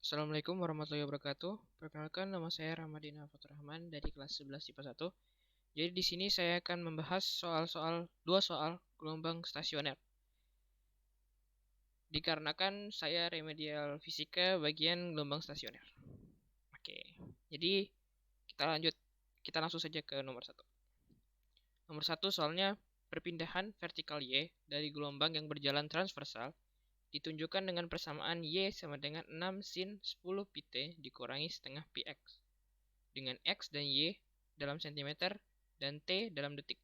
Assalamualaikum warahmatullahi wabarakatuh. Perkenalkan, nama saya Ramadina Fatur Rahman dari kelas 11 IPA 1. Jadi di sini saya akan membahas dua soal gelombang stasioner. Dikarenakan saya remedial fisika bagian gelombang stasioner. Oke. Jadi kita langsung saja ke nomor 1. Nomor 1 soalnya perpindahan vertikal Y dari gelombang yang berjalan transversal ditunjukkan dengan persamaan Y sama dengan 6 sin 10 pt dikurangi setengah px dengan X dan Y dalam cm dan T dalam detik.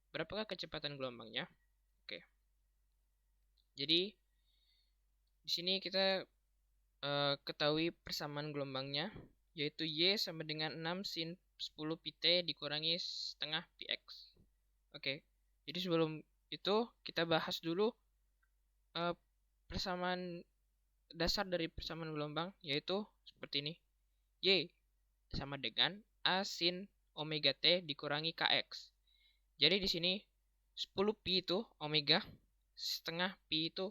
Berapakah kecepatan gelombangnya? Oke. Jadi di sini kita ketahui persamaan gelombangnya, yaitu Y sama dengan 6 sin 10 pt dikurangi setengah px. Oke. Jadi sebelum itu kita bahas dulu persamaan dasar dari persamaan gelombang, yaitu seperti ini. Y sama dengan A sin omega T dikurangi Kx. Jadi di sini 10 pi itu omega, setengah pi itu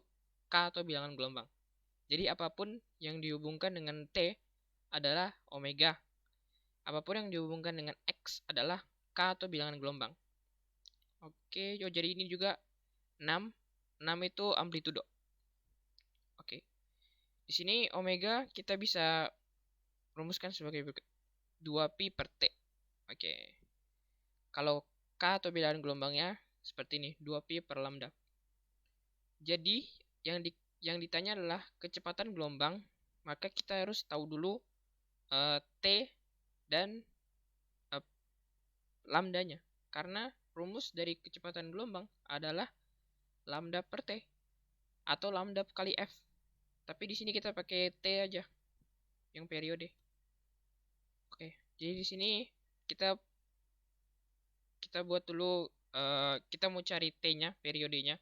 K atau bilangan gelombang. Jadi apapun yang dihubungkan dengan T adalah omega. Apapun yang dihubungkan dengan X adalah K atau bilangan gelombang. Oke, jadi ini juga 6. 6 itu amplitudo. Oke. Di sini omega kita bisa rumuskan sebagai 2pi per T. Oke. Kalau K atau bilangan gelombangnya seperti ini, 2pi per lambda. Jadi, yang ditanya adalah kecepatan gelombang, maka kita harus tahu dulu T dan lambdanya. Karena rumus dari kecepatan gelombang adalah lambda per T atau lambda kali F. Tapi di sini kita pakai T aja yang periode. Oke, jadi di sini kita buat dulu kita mau cari T-nya, periodenya.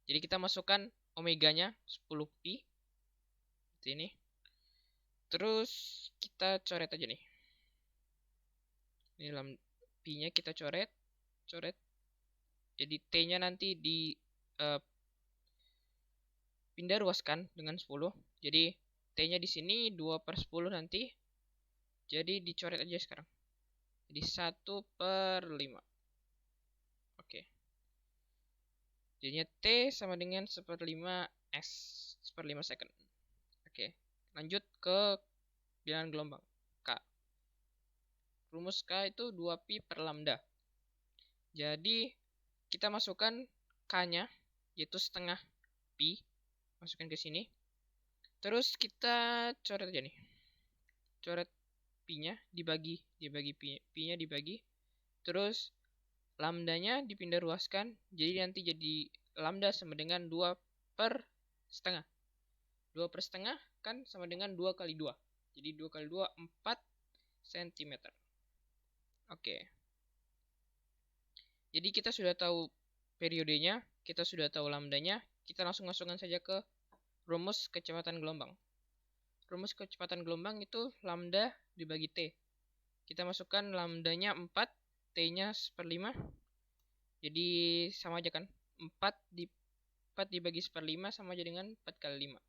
Jadi kita masukkan omeganya 10 pi seperti ini. Terus kita coret aja nih. Ini dalam pi-nya kita coret. Jadi T-nya nanti di pindah ruaskan dengan 10. Jadi T-nya di sini 2 per 10 nanti. Jadi dicoret aja sekarang. Jadi 1 per 5. Oke. Jadinya T sama dengan 1/5 S. 1/5 second. Oke. Lanjut ke bilangan gelombang. K. Rumus K itu 2pi per lambda. Jadi kita masukkan K-nya, yaitu setengah pi. Masukkan ke sini. Terus kita coret aja nih. Coret pi-nya dibagi pi-nya dibagi. Terus lambdanya dipindah ruaskan. Jadi nanti jadi lambda sama dengan 2 per setengah. 2 per setengah kan sama dengan 2 kali 2. Jadi 2 kali 2, 4 cm. Oke. Jadi kita sudah tahu periodenya, kita sudah tahu lambdanya. Kita langsung masukkan saja ke rumus kecepatan gelombang. Rumus kecepatan gelombang itu lambda dibagi T. Kita masukkan lambdanya 4, T-nya 1/5. Jadi sama aja kan? 4 dibagi 1/5 sama aja dengan 4 kali 5.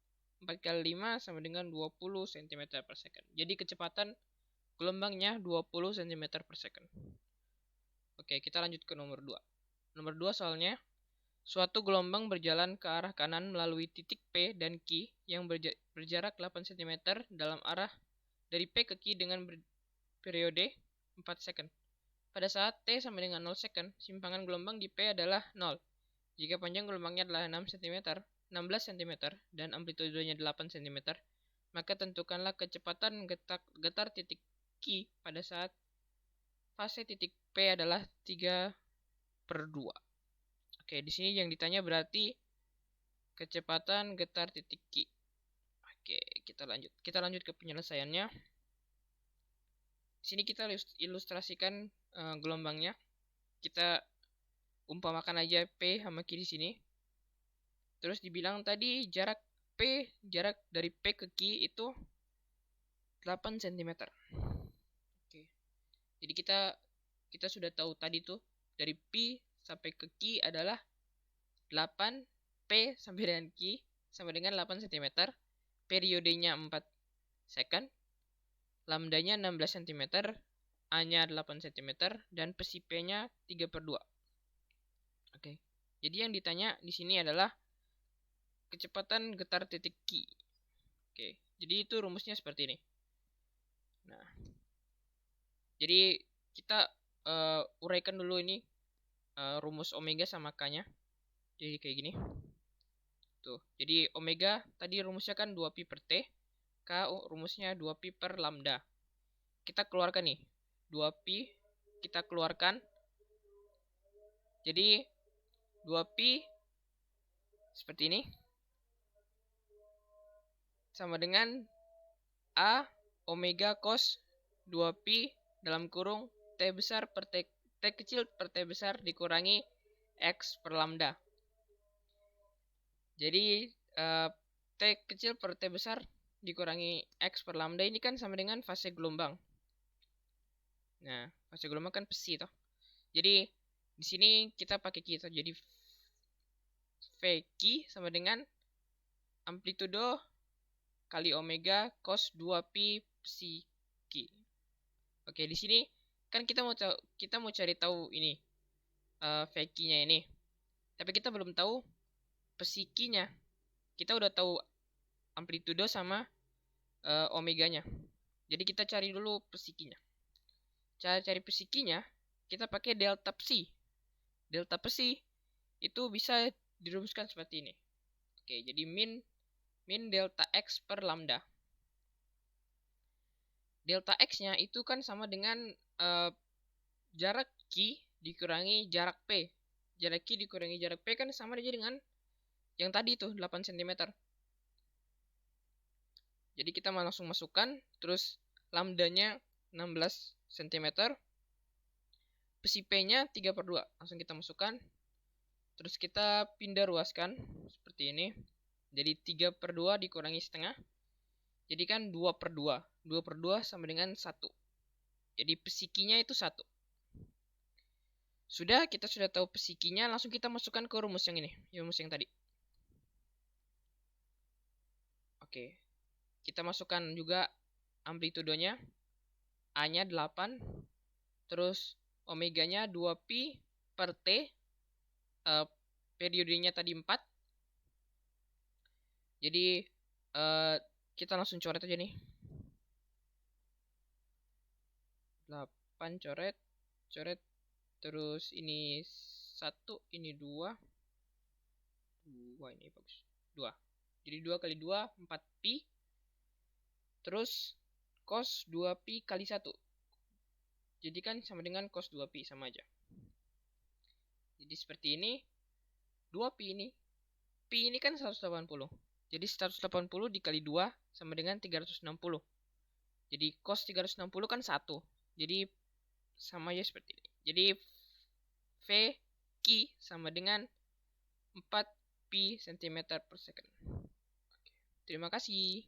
4 kali 5 sama dengan 20 cm per second. Jadi kecepatan gelombangnya 20 cm per second. Oke, kita lanjut ke nomor 2. Nomor 2 soalnya, suatu gelombang berjalan ke arah kanan melalui titik P dan Q yang berjarak 8 cm dalam arah dari P ke Q dengan periode 4 second. Pada saat T sama dengan 0 second, simpangan gelombang di P adalah 0. Jika panjang gelombangnya adalah 16 cm dan amplitudenya 8 cm, maka tentukanlah kecepatan getar titik Q pada saat fase titik P adalah 3/2. Oke, di sini yang ditanya berarti kecepatan getar titik Q. Oke, kita lanjut. Kita lanjut ke penyelesaiannya. Di sini kita ilustrasikan gelombangnya. Kita umpamakan aja P sama Q di sini. Terus dibilang tadi jarak dari P ke Q itu 8 cm. Oke. Jadi kita sudah tahu tadi tuh dari P sampai ke Q adalah 8, P sampai dengan Q sama dengan 8 cm. Periodenya 4 second, lambdanya 16 cm, A-nya 8 cm, dan psi P-nya 3/2. Oke. Jadi yang ditanya di sini adalah kecepatan getar titik Q. Oke. Jadi itu rumusnya seperti ini. Nah, jadi kita uraikan dulu ini rumus omega sama K-nya. Jadi kayak gini. Tuh. Jadi omega tadi rumusnya kan 2pi per T. K rumusnya 2pi per lambda. Kita keluarkan nih. 2pi kita keluarkan. Jadi 2pi seperti ini. Sama dengan A omega cos 2pi dalam kurung T besar per T kecil per T besar dikurangi X per lambda. Jadi T kecil per T besar dikurangi X per lambda ini kan sama dengan fase gelombang. Nah, fase gelombang kan psi toh. Jadi di sini kita pakai Q. Jadi VQ sama dengan amplitudo kali omega cos 2pi psi Q. Oke, di sini kan kita mau cari tahu ini VQ-nya ini. Tapi kita belum tahu psi Q-nya. Kita udah tahu amplitudo sama omeganya. Jadi kita cari dulu psi Q-nya. Cara cari psi Q-nya kita pakai delta psi. Delta psi itu bisa dirumuskan seperti ini. Oke, jadi min delta X per lambda. Delta X-nya itu kan sama dengan jarak Q dikurangi jarak P. Jarak Q dikurangi jarak P kan sama aja dengan yang tadi tuh 8 cm. Jadi kita langsung masukkan. Terus lambdanya 16 cm. Psi P-nya 3/2. Langsung kita masukkan. Terus kita pindah ruaskan. Seperti ini. Jadi 3/2 dikurangi setengah. Jadi kan 2/2. 2/2 sama dengan 1. Jadi psi Q-nya itu 1. Kita sudah tahu psi Q-nya. Langsung kita masukkan ke rumus yang ini. Rumus yang tadi. Oke. Kita masukkan juga amplitudonya. A-nya 8. Terus omeganya 2pi per T. Periodenya tadi 4. Jadi kita langsung coret aja nih. 8 coret. Terus ini 1, ini 2. 2 ini bagus. 2. Jadi 2 kali 2 4pi. Terus cos 2pi kali 1. Jadi kan sama dengan cos 2pi, sama aja. Jadi seperti ini. 2pi ini. Pi ini kan 180. Jadi 180 dikali 2 sama dengan 360. Jadi cos 360 kan 1. Jadi sama aja seperti ini. Jadi V Q sama dengan 4pi cm per second. Oke. Terima kasih.